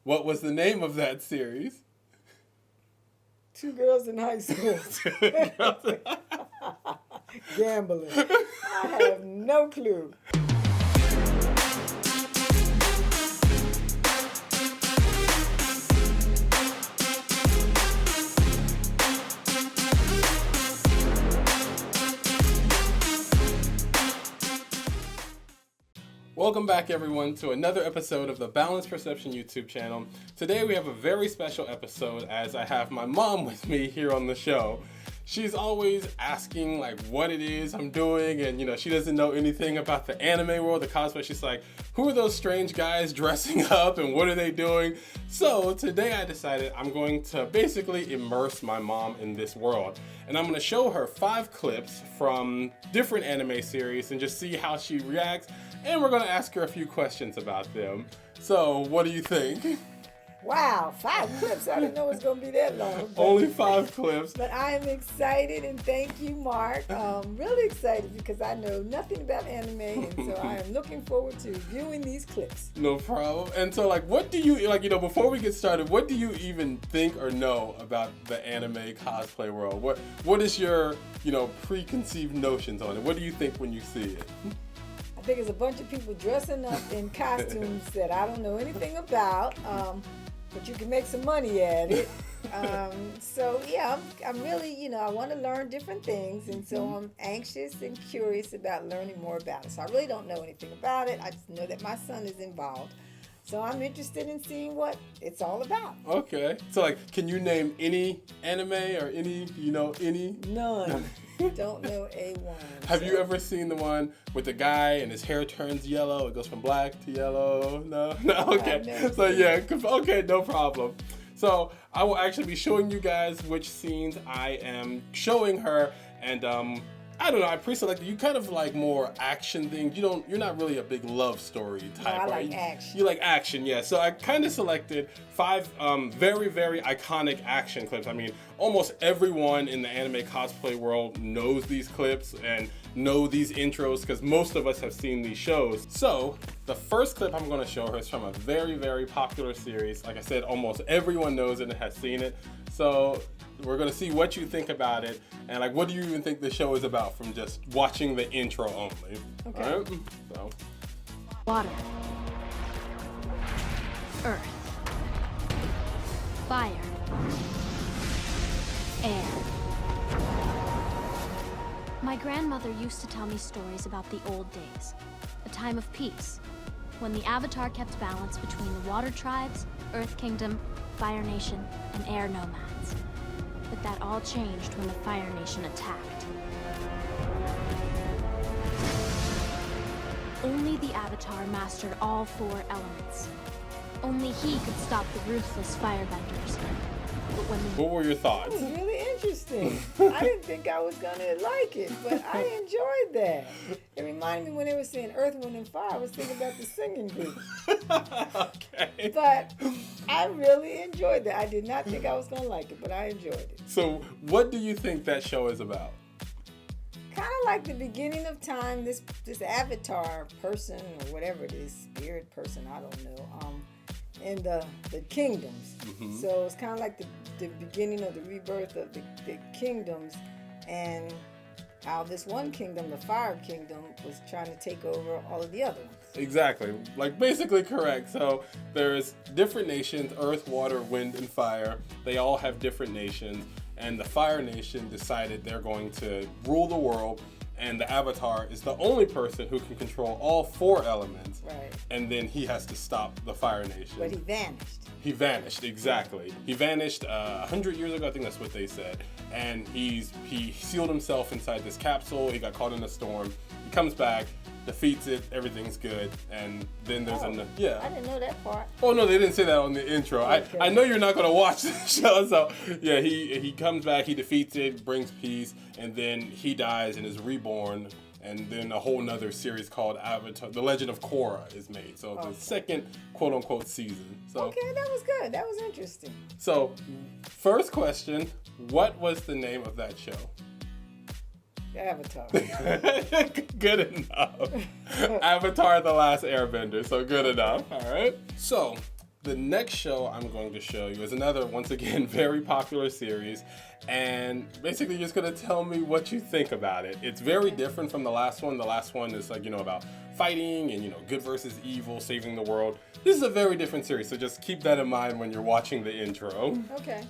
What was the name of that series? Two girls in high school. Gambling. I have no clue. Welcome back, everyone, to another episode of the Balanced Perception YouTube channel. Today we have a very special episode as I have my mom with me here on the show. She's always asking like what it is I'm doing, and you know, she doesn't know anything about the anime world, the cosplay. She's like, who are those strange guys dressing up and what are they doing? So today I decided I'm going to basically immerse my mom in this world. And I'm going to show her 5 clips from different anime series and just see how she reacts. And we're going to ask her a few questions about them. So what do you think? Wow, 5 clips. I didn't know it was going to be that long. Only 5 clips. But I am excited, and thank you, Mark. Really excited because I know nothing about anime, and so I am looking forward to viewing these clips. No problem. And so, like, what do you, like, you know, before we get started, what do you even think or know about the anime cosplay world? What is your, you know, preconceived notions on it? What do you think when you see it? I think it's a bunch of people dressing up in costumes that I don't know anything about. But you can make some money at it. So yeah, I'm really, you know, I want to learn different things, and so I'm anxious and curious about learning more about it. So I really don't know anything about it. I just know that my son is involved. So I'm interested in seeing what it's all about. Okay. So like, can you name any anime or any, you know, any? None. Don't know a one. Have you ever seen the one with the guy and his hair turns yellow? It goes from black to yellow. No. Okay. So yeah. Okay. No problem. So I will actually be showing you guys which scenes I am showing her, and I don't know, I pre-selected. You kind of like more action things. You're not really a big love story type. No, I right? like action. You like action, yeah. So I kind of selected 5 very, very iconic action clips. I mean, almost everyone in the anime cosplay world knows these clips and know these intros because most of us have seen these shows. So the first clip I'm going to show her is from a very, very popular series. Like I said, almost everyone knows it and has seen it. So we're going to see what you think about it, and like, what do you even think the show is about from just watching the intro only. Okay. All right? So. Water. Earth. Fire. Air. My grandmother used to tell me stories about the old days, a time of peace, when the Avatar kept balance between the Water Tribes, Earth Kingdom, Fire Nation, and Air Nomads. But that all changed when the Fire Nation attacked. Only the Avatar mastered all 4 elements. Only he could stop the ruthless firebenders. But when What were your thoughts? It was really interesting. I didn't think I was going to like it, but I enjoyed that. It reminded me when they were saying Earth, Wind, and Fire, I was thinking about the singing group. Okay. But I really enjoyed that. I did not think I was going to like it, but I enjoyed it. So what do you think that show is about? Kind of like the beginning of time, this avatar person, or whatever it is, spirit person, I don't know, in the kingdoms. Mm-hmm. So it's kind of like the beginning of the rebirth of the kingdoms, and how this one kingdom, the Fire Kingdom, was trying to take over all of the other ones. Exactly, like basically correct. So there's different nations, earth, water, wind, and fire. They all have different nations, and the Fire Nation decided they're going to rule the world, and the Avatar is the only person who can control all 4 elements. Right. And then he has to stop the Fire Nation. But he vanished. He vanished, exactly. He vanished 100 years ago, I think that's what they said. And he sealed himself inside this capsule. He got caught in a storm. He comes back, defeats it, everything's good, and then there's I didn't know that part. Oh no, they didn't say that on the intro. Okay. I know you're not gonna watch the show, so yeah, he comes back, he defeats it, brings peace, and then he dies and is reborn, and then a whole nother series called Avatar, The Legend of Korra is made. So the second quote unquote season. So Okay, that was good. That was interesting. So first question, what was the name of that show? Avatar. Good enough. Avatar: The Last Airbender. So good enough. All right. So the next show I'm going to show you is another, once again, very popular series. And basically, you're just going to tell me what you think about it. It's very different from the last one. The last one is like, about fighting and, good versus evil, saving the world. This is a very different series, so just keep that in mind when you're watching the intro. Okay.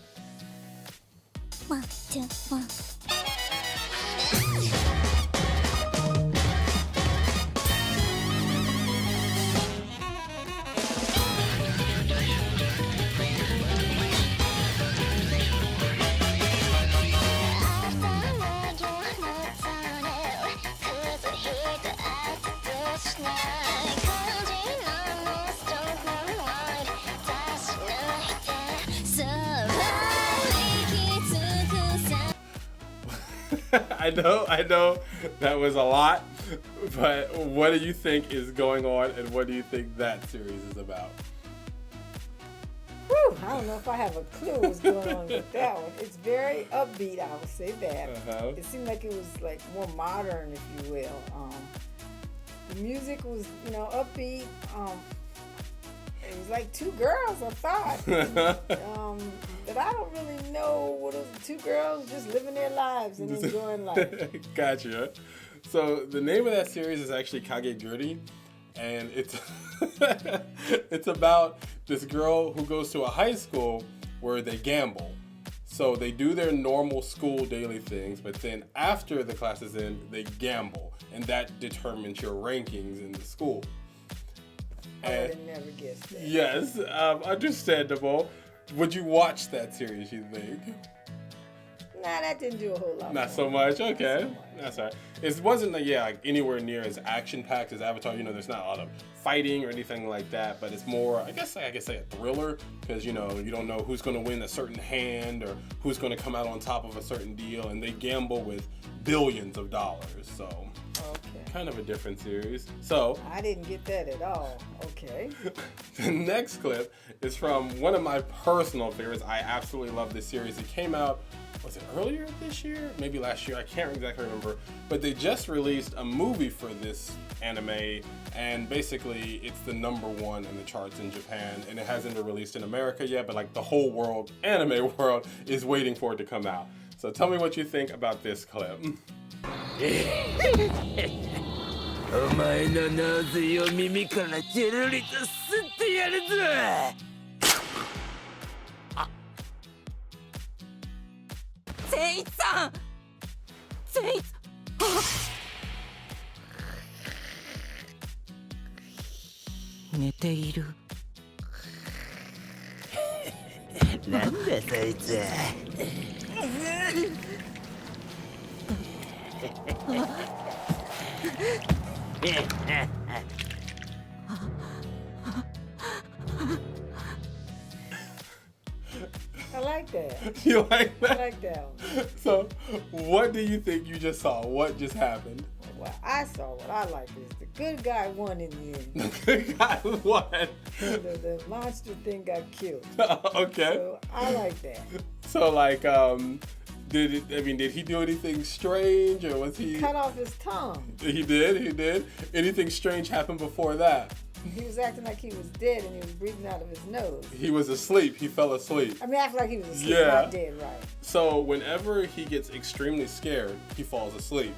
1, 2, 1. I know that was a lot, but what do you think is going on, and what do you think that series is about? Whew, I don't know if I have a clue what's going on with that one. It's very upbeat, I would say that. It seemed like it was like more modern, if you will. The music was, upbeat. It was like two girls, I thought. But I don't really know what those two girls just living their lives and enjoying life. Gotcha. So the name of that series is actually Kage Gertie, and it's it's about this girl who goes to a high school where they gamble. So they do their normal school daily things, but then after the classes end, they gamble, and that determines your rankings in the school. I would have never guessed that. Yes, understandable. Would you watch that series, you think? Nah, that didn't do a whole lot. Not so much. Okay, that's all right. It wasn't like anywhere near as action-packed as Avatar. There's not a lot of fighting or anything like that, but it's more, I guess I could say a thriller, because you don't know who's going to win a certain hand or who's going to come out on top of a certain deal, and they gamble with billions of dollars. So. Okay. Kind of a different series. So I didn't get that at all. Okay. The next clip is from one of my personal favorites. I absolutely love this series. It came out, was it earlier this year? Maybe last year. I can't exactly remember. But they just released a movie for this anime, and basically it's the #1 in the charts in Japan, and it hasn't been released in America yet, but like the whole world, anime world, is waiting for it to come out. So tell me what you think about this clip. お前の脳髄を耳からジェロリと吸ってやるぞ。あ、善一さん、善一、寝ている。なんだそいつ。I like that. You like that? I like that one. So, what do you think you just saw? What just happened? Well, I saw what I like is the good guy won in the end. The good guy won. The monster thing got killed. Okay. So I like that. So, like, did he do anything strange, or was he? Cut off his tongue. He did. Anything strange happened before that? He was acting like he was dead and he was breathing out of his nose. He was asleep. He fell asleep. I mean, acting like he was asleep, Yeah. not dead, right? So whenever he gets extremely scared, he falls asleep.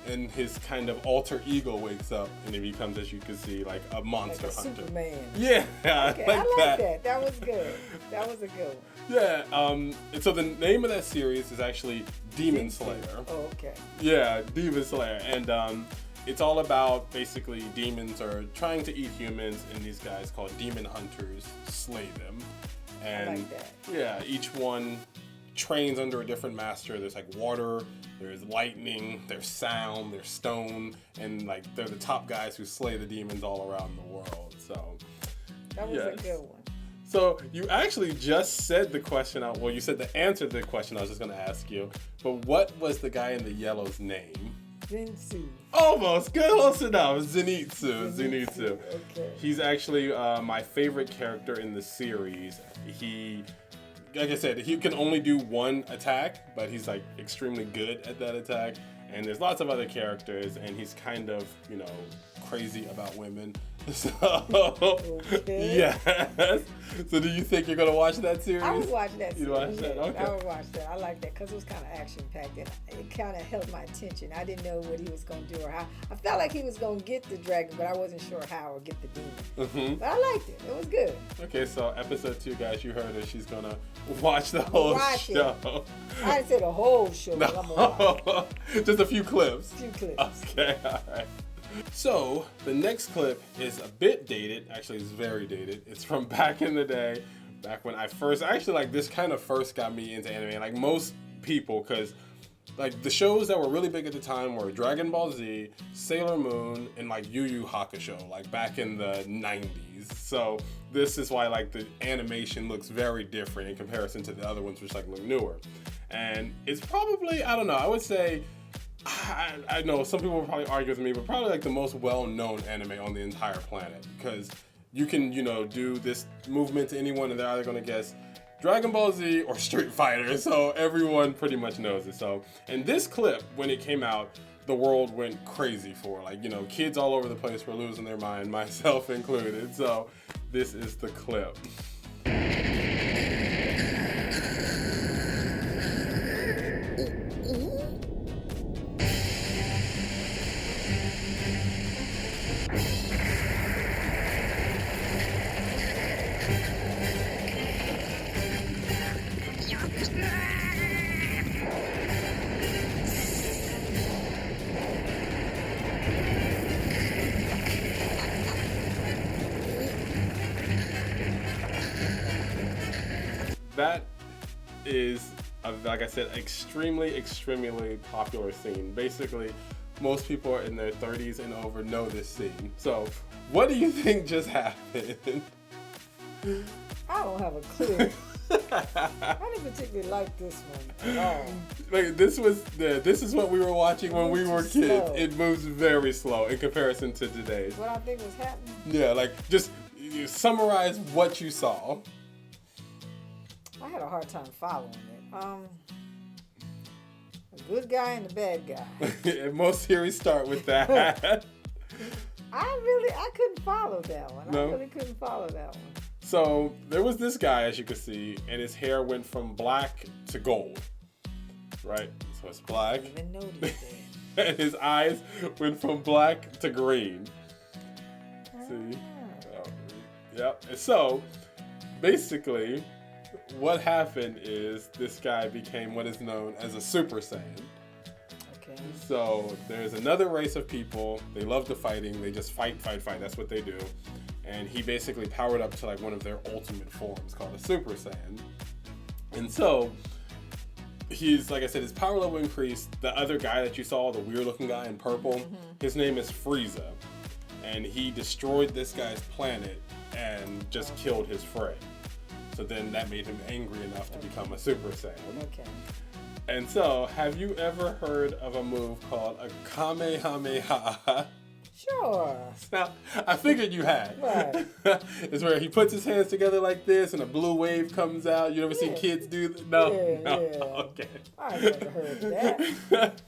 And his kind of alter ego wakes up, and he becomes, as you can see, like a monster Like a hunter. Superman. Yeah, Okay, I like that. that. That was good. That was a good one. Yeah, and so the name of that series is actually Demon Slayer. Oh, okay. Yeah, Demon Slayer. And it's all about basically demons are trying to eat humans, and these guys called demon hunters slay them. And I like that. yeah, each one trains under a different master. There's like water, there's lightning, there's sound, there's stone, and like they're the top guys who slay the demons all around the world. So That was yes. a good one. So you actually just said the question out. Well, you said the answer to the question I was just going to ask you. But what was the guy in the yellow's name? Zenitsu. Almost close enough. Zenitsu. Okay. He's actually my favorite character in the series. He, like I said, he can only do one attack, but he's like extremely good at that attack. And there's lots of other characters, and he's kind of, crazy about women. So, Okay. yes. So do you think you're gonna watch that series? I would watch that. You'd watch that? Okay. I would watch that. I like that because it was kind of action packed and it kind of held my attention. I didn't know what he was gonna do or how. I felt like he was gonna get the dragon, but I wasn't sure how or get the demon. But I liked it. It was good. Okay, so episode 2, guys, you heard her. She's gonna watch the whole show. I didn't say the whole show. But I'm gonna watch Just a few clips. a few clips. Okay, all right. So the next clip is a bit dated. Actually, it's very dated. It's from back in the day, back when I first this kind of first got me into anime. Like most people, because like the shows that were really big at the time were Dragon Ball Z, Sailor Moon, and like Yu Yu Hakusho, like back in the 90s. So this is why like the animation looks very different in comparison to the other ones, which like look newer. And it's probably, I don't know, I would say, I know some people will probably argue with me, but probably like the most well-known anime on the entire planet, because you can, do this movement to anyone and they're either going to guess Dragon Ball Z or Street Fighter, so everyone pretty much knows it. So in this clip, when it came out, the world went crazy for it. Like, kids all over the place were losing their mind, myself included. So this is the clip. That is, like I said, extremely popular scene. Basically, most people in their 30s and over know this scene. So, what do you think just happened? I don't have a clue. I didn't particularly like this one at all. Like this is what we were watching when we were kids. Slow. It moves very slow in comparison to today's. What I think was happening. Yeah, like just summarize what you saw. I had a hard time following it. A good guy and a bad guy. And most series start with that. I couldn't follow that one. No? I really couldn't follow that one. So there was this guy, as you could see, and his hair went from black to gold, right? So it's black. I didn't even notice And his eyes went from black to green. that. See? Oh, yep. And so basically, what happened is this guy became what is known as a Super Saiyan. Okay. So there's another race of people. They love the fighting. They just fight. That's what they do. And he basically powered up to like one of their ultimate forms called a Super Saiyan. And so he's, like I said, his power level increased. The other guy that you saw, the weird looking guy in purple, his name is Frieza. And he destroyed this guy's planet and just killed his friend. So then that made him angry enough to become a Super Saiyan. Okay. And so, have you ever heard of a move called a Kamehameha? Sure. Now, I figured you had. Right. It's where he puts his hands together like this and a blue wave comes out. You ever seen kids do that? No? Yeah, No? yeah. Okay. I never heard of that.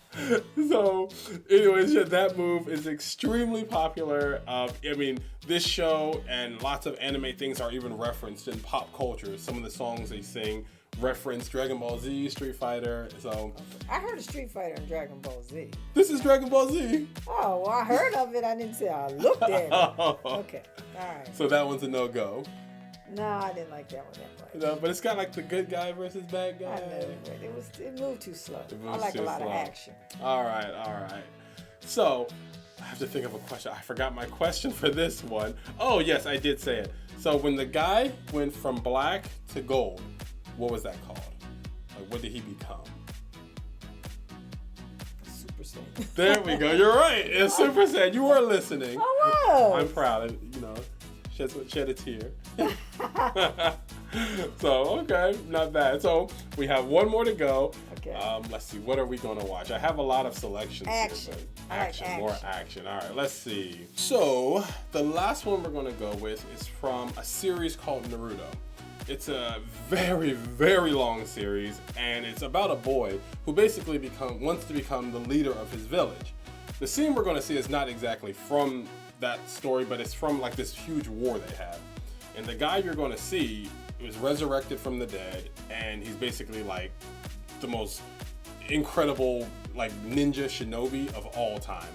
So, anyways, yeah, that move is extremely popular. I mean, this show and lots of anime things are even referenced in pop culture. Some of the songs they sing reference Dragon Ball Z, Street Fighter. So, I heard of Street Fighter and Dragon Ball Z. this is Dragon Ball Z. Oh, well, I heard of it. I didn't say I looked at it. Okay. All right. So that one's a no-go. No, I didn't like that one that much. No, but it's got like the good guy versus bad guy. I know, but it moved too slow. It I moves like a too lot slow. of action. All right. So, I have to think of a question. I forgot my question for this one. Oh, yes, I did say it. So, when the guy went from black to gold, what was that called? Like, what did he become? Super Saiyan. There we go. You're right. It's Super Saiyan. You were listening. Oh, I'm proud. Shed a tear. So, okay, not bad. So, we have one more to go. Okay. Let's see. What are we going to watch? I have a lot of selections. Action. Here, but I like action. More action. All right, let's see. So, the last one we're going to go with is from a series called Naruto. It's a very, very long series, and it's about a boy who basically wants to become the leader of his village. The scene we're going to see is not exactly from that story, but it's from like this huge war they have. And the guy you're going to see was resurrected from the dead, and he's basically like the most incredible like ninja shinobi of all time.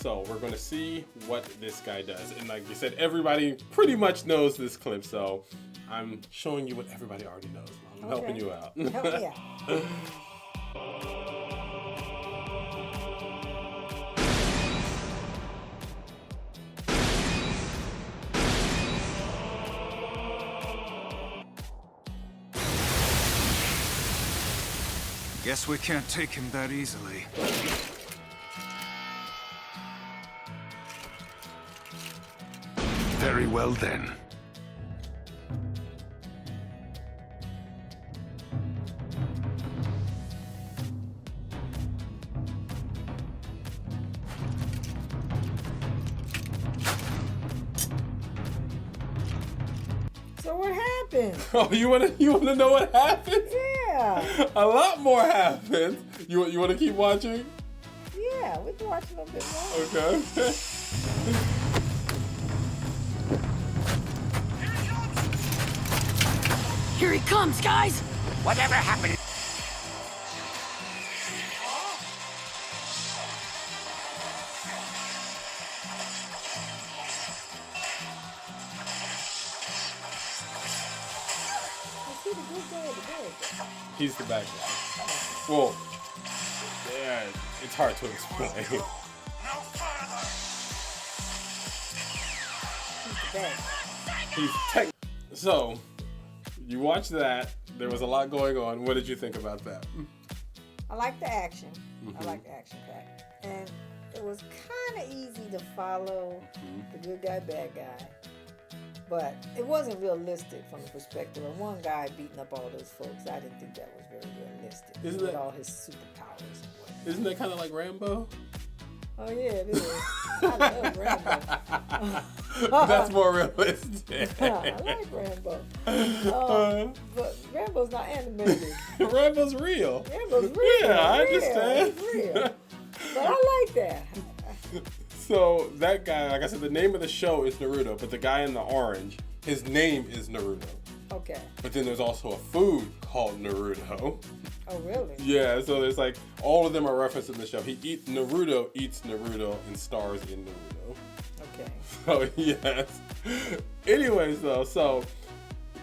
So we're going to see what this guy does. And like you said, everybody pretty much knows this clip, so I'm showing you what everybody already knows. I'm helping you out. Help me out. Guess we can't take him that easily. Very well then. So what happened? Oh, you wanna know what happened? Yeah. A lot more happens. You want to keep watching? Yeah, we can watch a little bit more. Okay. Here he comes, guys! Whatever happened? Is he the good guy or the bad guy? He's the bad guy. Well, yeah, it's hard to explain. He's the bad guy. He's tech. So, you watched that. There was a lot going on. What did you think about that? I like the action. I like the action pack. And it was kind of easy to follow the good guy, bad guy. But it wasn't realistic from the perspective of one guy beating up all those folks. I didn't think that was very realistic. Isn't with that- all his superpowers and whatnot. Isn't that kind of like Rambo? Oh yeah, it is. I love Rambo. That's more realistic. I like Rambo. But Rambo's not animated. Rambo's real. Rambo's real. Yeah, I real. understand. He's real. But I like that. So that guy, like I said, the name of the show is Naruto, but the guy in the orange, his name is Naruto. Okay. But then there's also a food called Naruto. Oh really? Yeah, so there's like all of them are referenced in the show. Naruto eats Naruto and stars in Naruto. Okay. So yes. Anyways though, so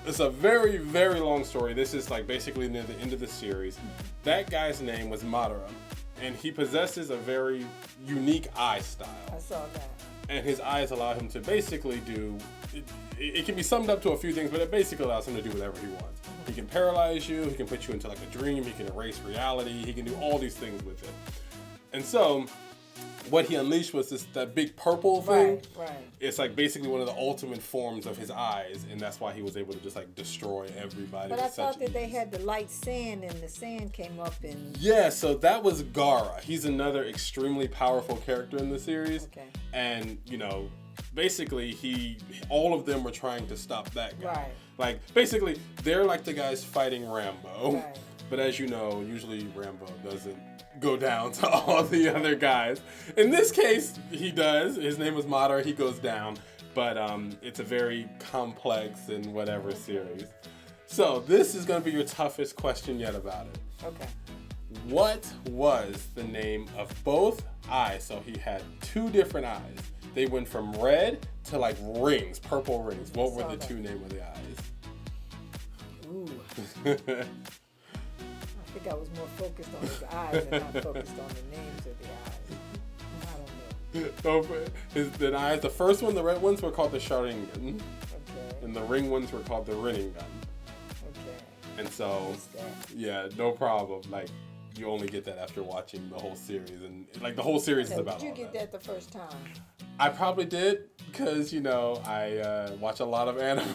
it's a very, very long story. This is like basically near the end of the series. That guy's name was Madara, and he possesses a very unique eye style. I saw that. And his eyes allow him to basically do, it can be summed up to a few things, but it basically allows him to do whatever he wants. He can paralyze you, he can put you into like a dream, he can erase reality, he can do all these things with it. And so, what he unleashed was that big purple thing. Right. It's like basically one of the ultimate forms of his eyes, and that's why he was able to just like destroy everybody. But I with thought such that they ease. had the light sand, and the sand came up and. Yeah, so that was Gaara. He's another extremely powerful character in the series. Okay. And, you know, basically all of them were trying to stop that guy. Right. Like, basically, they're like the guys fighting Rambo. Right. But as you know, usually Rambo doesn't go down to all the other guys. In this case, he does. His name was Madara. He goes down. But it's a very complex and whatever series. So this is going to be your toughest question yet about it. Okay. What was the name of both eyes? So he had two different eyes. They went from red to like rings, purple rings. What were the two names of the eyes? Ooh. I think I was more focused on his eyes and not focused on the names of the eyes. I don't know. The eyes, the first one, the red ones were called the Sharingan, Okay. and the ring ones were called the Rinnegan. Okay. And so, What's that? yeah, no problem. Like, you only get that after watching the whole series, and like the whole series is So about did you all get that the first time? I probably did because, you know, I watch a lot of anime,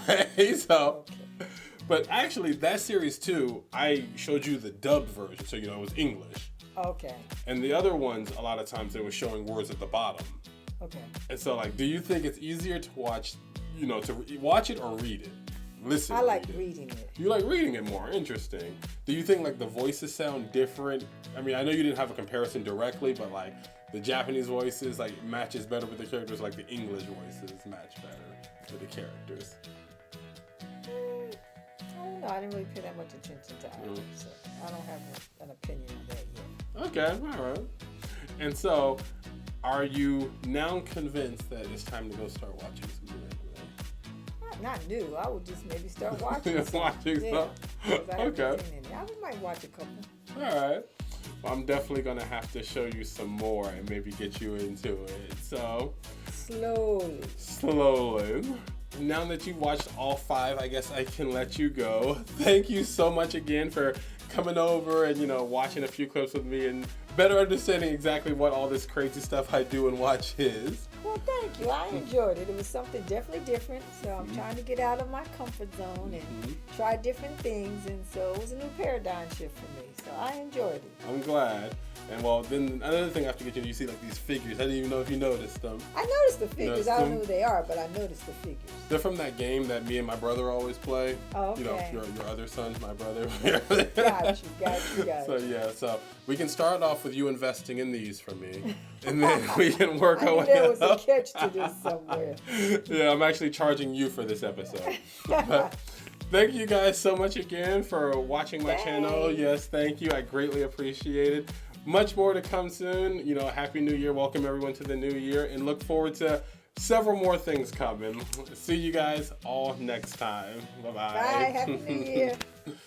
so. Okay. But actually, that series too, I showed you the dubbed version, so you know it was English. Okay. And the other ones, a lot of times they were showing words at the bottom. Okay. And so, like, do you think it's easier to watch, you know, to watch it or read it? listen. I like read it. reading it. You like reading it more. Interesting. Do you think like the voices sound different? I mean, I know you didn't have a comparison directly, but like the Japanese voices like matches better with the characters, like the English voices match better with the characters. I don't know. I didn't really pay that much attention to it, so I don't have an opinion on that yet. Okay, all right. And so, are you now convinced that it's time to go start watching some anime? Not new. I would just maybe start watching. Watching some? Okay. I might watch a couple. All right. Well, I'm definitely gonna have to show you some more and maybe get you into it. So slowly. Now that you've watched all 5, I guess I can let you go. Thank you so much again for coming over and watching a few clips with me and better understanding exactly what all this crazy stuff I do and watch is. Well, thank you. I enjoyed it. It was something definitely different. So I'm trying to get out of my comfort zone and try different things. And so it was a new paradigm shift for me. So I enjoyed it. I'm glad. And well, then another thing I have to get you see like these figures. I didn't even know if you noticed them. I noticed the figures. I don't know who they are, but I noticed the figures. They're from that game that me and my brother always play. Oh, okay. Your other son, my brother. Got you. So yeah, so we can start off with you investing in these for me, and then we can work our way up. There was a catch to this somewhere. Yeah, I'm actually charging you for this episode. But thank you guys so much again for watching my channel. Yes, thank you. I greatly appreciate it. Much more to come soon. Happy New Year. Welcome everyone to the new year, and look forward to several more things coming. See you guys all next time. Bye-bye. Bye. Happy New Year.